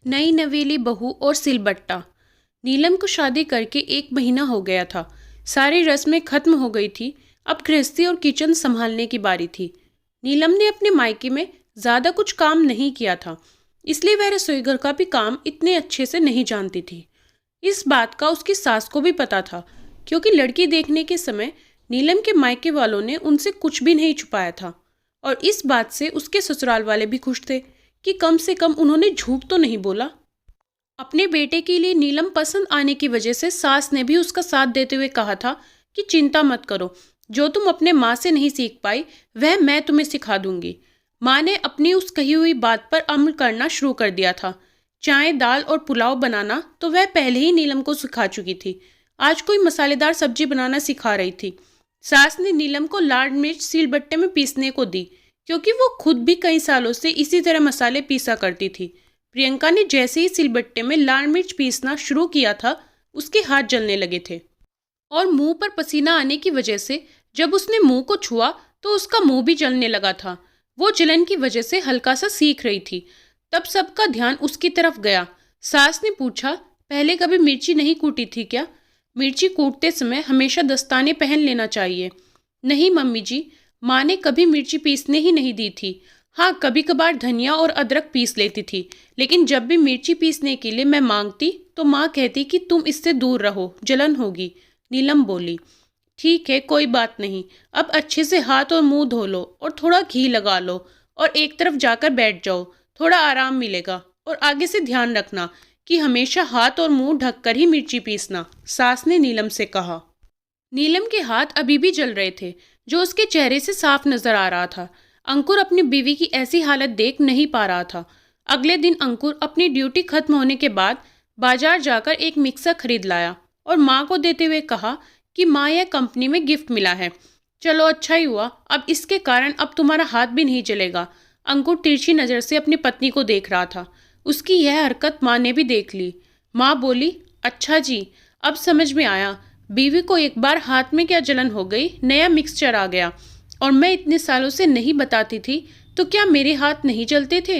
नई नवेली बहू और सिलबट्टा। नीलम को शादी करके 1 महीना हो गया था। सारी रस्में खत्म हो गई थी। अब गृहस्थी और किचन संभालने की बारी थी। नीलम ने अपने मायके में ज़्यादा कुछ काम नहीं किया था, इसलिए वह रसोईघर का भी काम इतने अच्छे से नहीं जानती थी। इस बात का उसकी सास को भी पता था, क्योंकि लड़की देखने के समय नीलम के मायके वालों ने उनसे कुछ भी नहीं छुपाया था। और इस बात से उसके ससुराल वाले भी खुश थे कि कम से कम उन्होंने झूठ तो नहीं बोला। अपने बेटे के लिए नीलम पसंद आने की वजह से सास ने भी उसका साथ देते हुए कहा था कि चिंता मत करो, जो तुम अपने माँ से नहीं सीख पाई वह मैं तुम्हें सिखा दूंगी। माँ ने अपनी उस कही हुई बात पर अमल करना शुरू कर दिया था। चाय, दाल और पुलाव बनाना तो वह पहले ही नीलम को सिखा चुकी थी। आज कोई मसालेदार सब्जी बनाना सिखा रही थी। सास ने नीलम को लाल मिर्च सिलबट्टे में पीसने को दी, क्योंकि वो खुद भी कई सालों से इसी तरह मसाले पीसा करती थी। प्रियंका ने जैसे ही सिलबट्टे में लाल मिर्च पीसना शुरू किया था, उसके हाथ जलने लगे थे और मुंह पर पसीना आने की वजह से जब उसने मुंह को छुआ तो उसका मुंह भी जलने लगा था। वो जलन की वजह से हल्का सा सीख रही थी। तब सबका ध्यान उसकी तरफ गया। सास ने पूछा, पहले कभी मिर्ची नहीं कूटी थी क्या? मिर्ची कूटते समय हमेशा दस्ताने पहन लेना चाहिए। नहीं मम्मी जी, माँ ने कभी मिर्ची पीसने ही नहीं दी थी। हाँ, कभी कभार धनिया और अदरक पीस लेती थी, लेकिन जब भी मिर्ची पीसने के लिए मैं मांगती तो माँ कहती कि तुम इससे दूर रहो, जलन होगी। नीलम बोली, ठीक है, कोई बात नहीं। अब अच्छे से हाथ और मुंह धो लो और थोड़ा घी लगा लो और एक तरफ जाकर बैठ जाओ, थोड़ा आराम मिलेगा। और आगे से ध्यान रखना कि हमेशा हाथ और मुंह ढककर ही मिर्ची पीसना, सास ने नीलम से कहा। नीलम के हाथ अभी भी जल रहे थे, जो उसके चेहरे से साफ नजर आ रहा था। अंकुर अपनी बीवी की ऐसी हालत देख नहीं पा रहा था। अगले दिन अंकुर अपनी ड्यूटी खत्म होने के बाद बाजार जाकर एक मिक्सर खरीद लाया और माँ को देते हुए कहा कि माँ, यह कंपनी में गिफ्ट मिला है। चलो अच्छा ही हुआ, अब इसके कारण अब तुम्हारा हाथ भी नहीं जलेगा। अंकुर तिरछी नज़र से अपनी पत्नी को देख रहा था। उसकी यह हरकत माँ ने भी देख ली। माँ बोली, अच्छा जी, अब समझ में आया। बीवी को एक बार हाथ में क्या जलन हो गई, नया मिक्सचर आ गया और मैं इतने सालों से नहीं बताती थी, तो क्या मेरे हाथ नहीं जलते थे?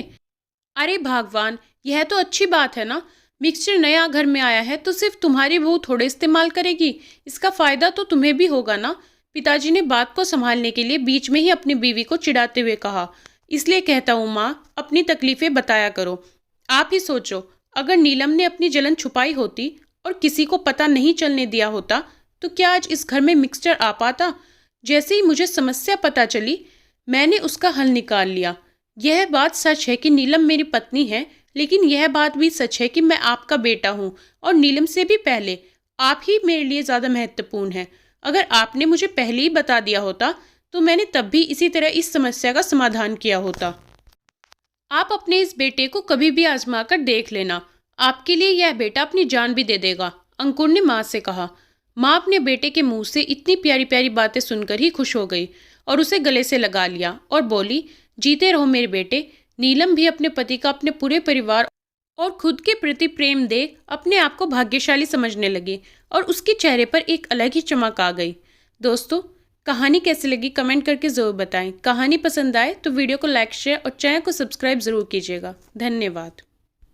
अरे भगवान, यह तो अच्छी बात है ना। मिक्सचर नया घर में आया है तो सिर्फ तुम्हारी बहू थोड़े इस्तेमाल करेगी, इसका फायदा तो तुम्हें भी होगा ना। पिताजी ने बात को संभालने के लिए बीच में ही अपनी बीवी को चिढ़ाते हुए कहा, इसलिए कहता हूँ माँ, अपनी तकलीफें बताया करो। आप ही सोचो, अगर नीलम ने अपनी जलन छुपाई होती और किसी को पता नहीं चलने दिया होता तो क्या आज इस घर में मिक्सचर आ पाता? जैसे ही मुझे समस्या पता चली, मैंने उसका हल निकाल लिया। यह बात सच है कि नीलम मेरी पत्नी है, लेकिन यह बात भी सच है कि मैं आपका बेटा हूँ और नीलम से भी पहले आप ही मेरे लिए ज़्यादा महत्वपूर्ण है। अगर आपने मुझे पहले ही बता दिया होता तो मैंने तब भी इसी तरह इस समस्या का समाधान किया होता। आप अपने इस बेटे को कभी भी आजमा कर देख लेना, आपके लिए यह बेटा अपनी जान भी दे देगा, अंकुर ने माँ से कहा। माँ अपने बेटे के मुंह से इतनी प्यारी प्यारी बातें सुनकर ही खुश हो गई और उसे गले से लगा लिया और बोली, जीते रहो मेरे बेटे। नीलम भी अपने पति का अपने पूरे परिवार और खुद के प्रति प्रेम देख अपने आप को भाग्यशाली समझने लगी और उसके चेहरे पर एक अलग ही चमक आ गई। दोस्तों, कहानी कैसी लगी कमेंट करके ज़रूर बताएं। कहानी पसंद आए तो वीडियो को लाइक, शेयर और चैनल को सब्सक्राइब ज़रूर कीजिएगा। धन्यवाद।